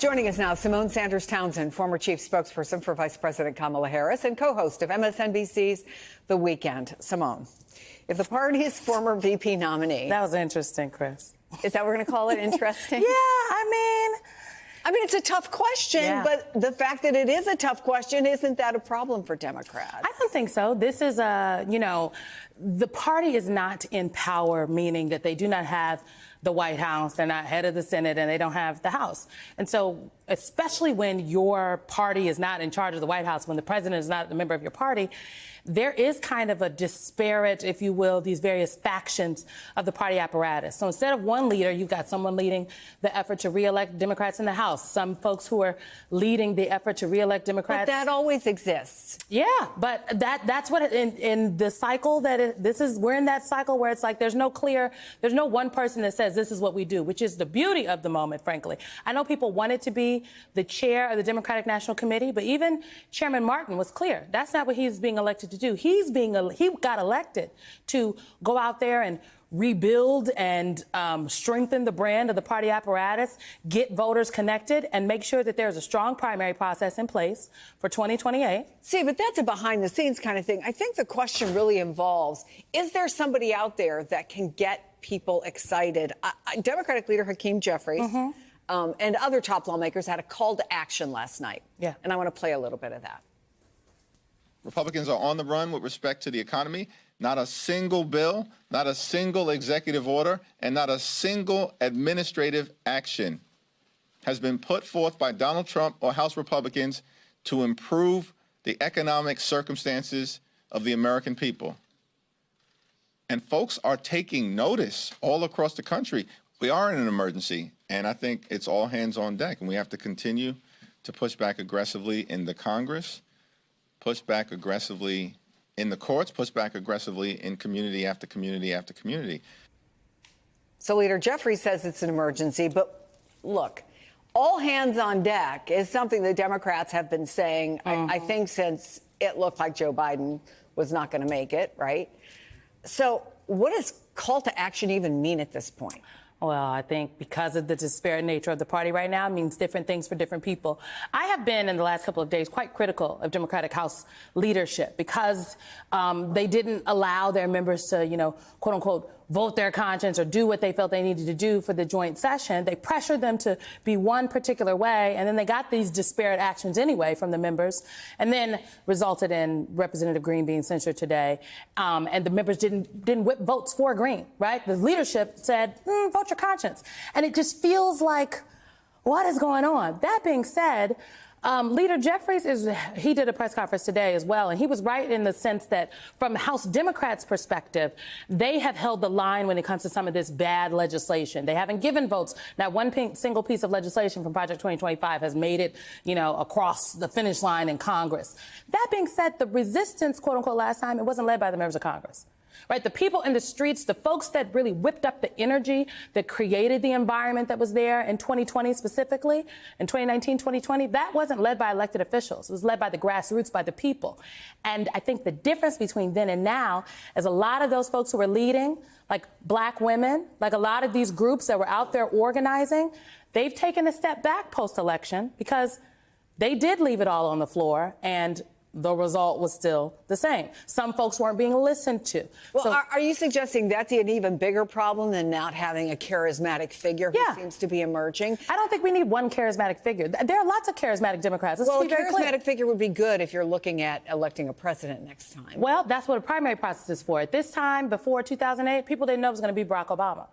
Joining us now, Symone Sanders Townsend, former chief spokesperson for Vice President Kamala Harris and co-host of MSNBC's The Weekend. Symone, if the party's former VP nominee... That was interesting, Chris. Is that what we're going to call it? Interesting? Yeah, I mean, it's a tough question, but the fact that it is a tough question, isn't that a problem for Democrats? I don't think so. This is the party is not in power, meaning that they do not have the White House, they're not head of the Senate, and they don't have the House. And so, especially when your party is not in charge of the White House, when the president is not a member of your party, there is kind of a disparate, if you will, these various factions of the party apparatus. So instead of one leader, you've got someone leading the effort to reelect Democrats in the House, some folks who are leading the effort to reelect Democrats. But that always exists. Yeah, but that's what in the cycle we're in that cycle where it's like there's no one person that says this is what we do, which is the beauty of the moment, frankly. I know people wanted to be the chair of the Democratic National Committee, but even Chairman Martin was clear. That's not what he's being elected to do. He got elected to go out there and rebuild and strengthen the brand of the party apparatus, get voters connected, and make sure that there's a strong primary process in place for 2028. See, but that's a behind-the-scenes kind of thing. I think the question really involves, is there somebody out there that can get people excited? Democratic leader Hakeem Jeffries and other top lawmakers had a call to action last night. Yeah. And I want to play a little bit of that. Republicans are on the run with respect to the economy. Not a single bill, not a single executive order, and not a single administrative action has been put forth by Donald Trump or House Republicans to improve the economic circumstances of the American people. And folks are taking notice all across the country. We are in an emergency, and I think it's all hands on deck, and we have to continue to push back aggressively in the Congress, push back aggressively in the courts, push back aggressively in community after community after community. So Leader Jeffries says it's an emergency, but look, all hands on deck is something the Democrats have been saying, I think, since it looked like Joe Biden was not going to make it, right? So what does call to action even mean at this point? Well, I think because of the disparate nature of the party right now, it means different things for different people. I have been, in the last couple of days, quite critical of Democratic House leadership because they didn't allow their members to, quote unquote, vote their conscience or do what they felt they needed to do for the joint session. They pressured them to be one particular way, and then they got these disparate actions anyway from the members, and then resulted in Representative Green being censured today. And the members didn't whip votes for Green, right? The leadership said, vote your conscience. And it just feels like, what is going on? That being said, Leader Jeffries, he did a press conference today as well, and he was right in the sense that from House Democrats' perspective, they have held the line when it comes to some of this bad legislation. They haven't given votes. Not one single piece of legislation from Project 2025 has made it, across the finish line in Congress. That being said, the resistance, quote unquote, last time, it wasn't led by the members of Congress. Right, the people in the streets, the folks that really whipped up the energy that created the environment that was there in 2020 specifically, in 2019, 2020, that wasn't led by elected officials. It was led by the grassroots, by the people. And I think the difference between then and now is a lot of those folks who were leading, like Black women, like a lot of these groups that were out there organizing, they've taken a step back post-election because they did leave it all on the floor, and the result was still the same. Some folks weren't being listened to. Well, so, are you suggesting that's an even bigger problem than not having a charismatic figure who seems to be emerging? I don't think we need one charismatic figure. There are lots of charismatic Democrats. Let's be very clear. A charismatic figure would be good if you're looking at electing a president next time. Well, that's what a primary process is for. At this time, before 2008, people didn't know it was going to be Barack Obama.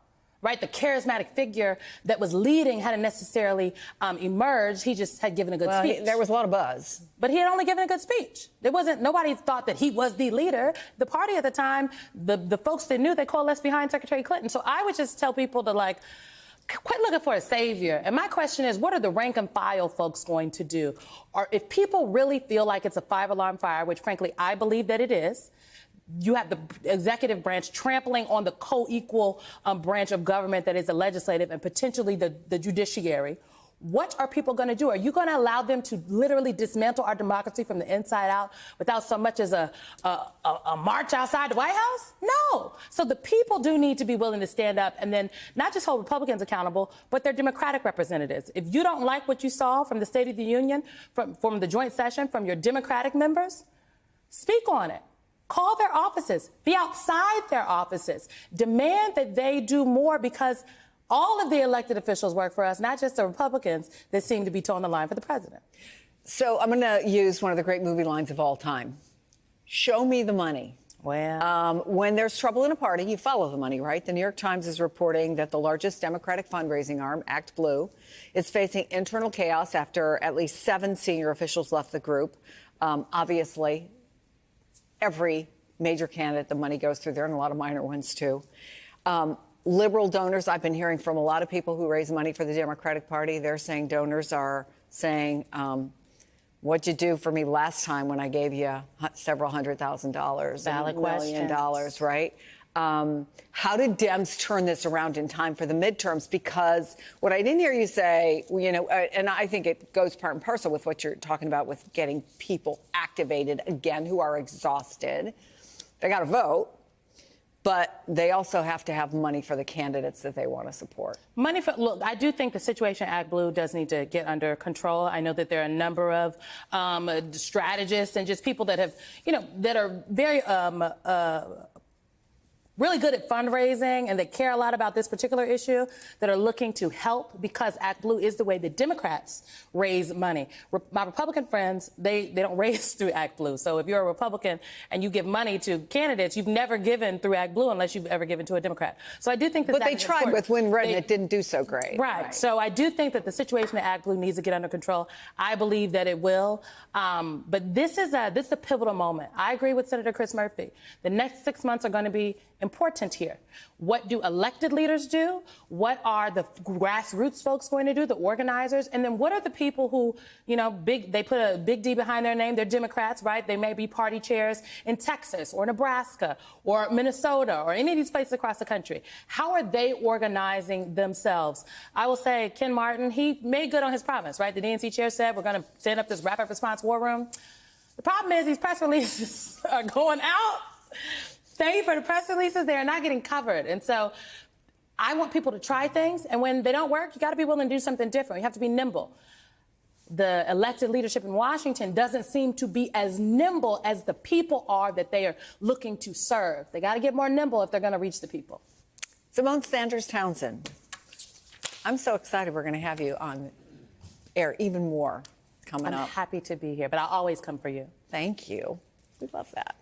Right, the charismatic figure that was leading hadn't necessarily emerged. He just had given a good speech. There was a lot of buzz. But he had only given a good speech. Nobody thought that he was the leader. The party at the time, the folks that knew, they coalesced behind Secretary Clinton. So I would just tell people to, quit looking for a savior. And my question is, what are the rank and file folks going to do? Or if people really feel like it's a five-alarm fire, which frankly I believe that it is, you have the executive branch trampling on the co-equal branch of government that is the legislative and potentially the judiciary. What are people going to do? Are you going to allow them to literally dismantle our democracy from the inside out without so much as a march outside the White House? No. So the people do need to be willing to stand up and then not just hold Republicans accountable, but their Democratic representatives. If you don't like what you saw from the State of the Union, from the joint session, from your Democratic members, speak on it. Call their offices. Be outside their offices. Demand that they do more, because all of the elected officials work for us, not just the Republicans that seem to be toeing the line for the president. So I'm going to use one of the great movie lines of all time. Show me the money. Well, When there's trouble in a party, you follow the money, right? The New York Times is reporting that the largest Democratic fundraising arm, Act Blue, is facing internal chaos after at least 7 senior officials left the group. Obviously, every major candidate, the money goes through there, and a lot of minor ones, too. Liberal donors, I've been hearing from a lot of people who raise money for the Democratic Party. They're saying donors are saying, what'd you do for me last time when I gave you several $100,000? Valid $1 million, questions. right? How did Dems turn this around in time for the midterms? Because what I didn't hear you say, you know, and I think it goes part and parcel with what you're talking about with getting people activated again who are exhausted. They got to vote. But they also have to have money for the candidates that they want to support. Money for, look, I do think the situation at Act Blue does need to get under control. I know that there are a number of strategists and just people that have, you know, that are very really good at fundraising and that care a lot about this particular issue, that are looking to help, because Act Blue is the way the Democrats raise money. My Republican friends, they don't raise through Act Blue. So if you're a Republican and you give money to candidates, you've never given through Act Blue unless you've ever given to a Democrat. So I do think that But they tried important. with Win Red and it didn't do so great. Right. So I do think that the situation at Act Blue needs to get under control. I believe that it will. But this is a pivotal moment. I agree with Senator Chris Murphy. The next 6 months are going to be important here. What do elected leaders do? What are the grassroots folks going to do, the organizers? And then what are the people who, you know, they put a big D behind their name? They're Democrats, right? They may be party chairs in Texas or Nebraska or Minnesota or any of these places across the country. How are they organizing themselves? I will say Ken Martin, he made good on his promise, right? The DNC chair said we're going to stand up this rapid response war room. The problem is these press releases are going out. Thank you for the press releases. They are not getting covered. And so I want people to try things. And when they don't work, you got to be willing to do something different. You have to be nimble. The elected leadership in Washington doesn't seem to be as nimble as the people are that they are looking to serve. They got to get more nimble if they're going to reach the people. Symone Sanders Townsend, I'm so excited we're going to have you on air even more coming up. I'm happy to be here, but I'll always come for you. Thank you. We love that.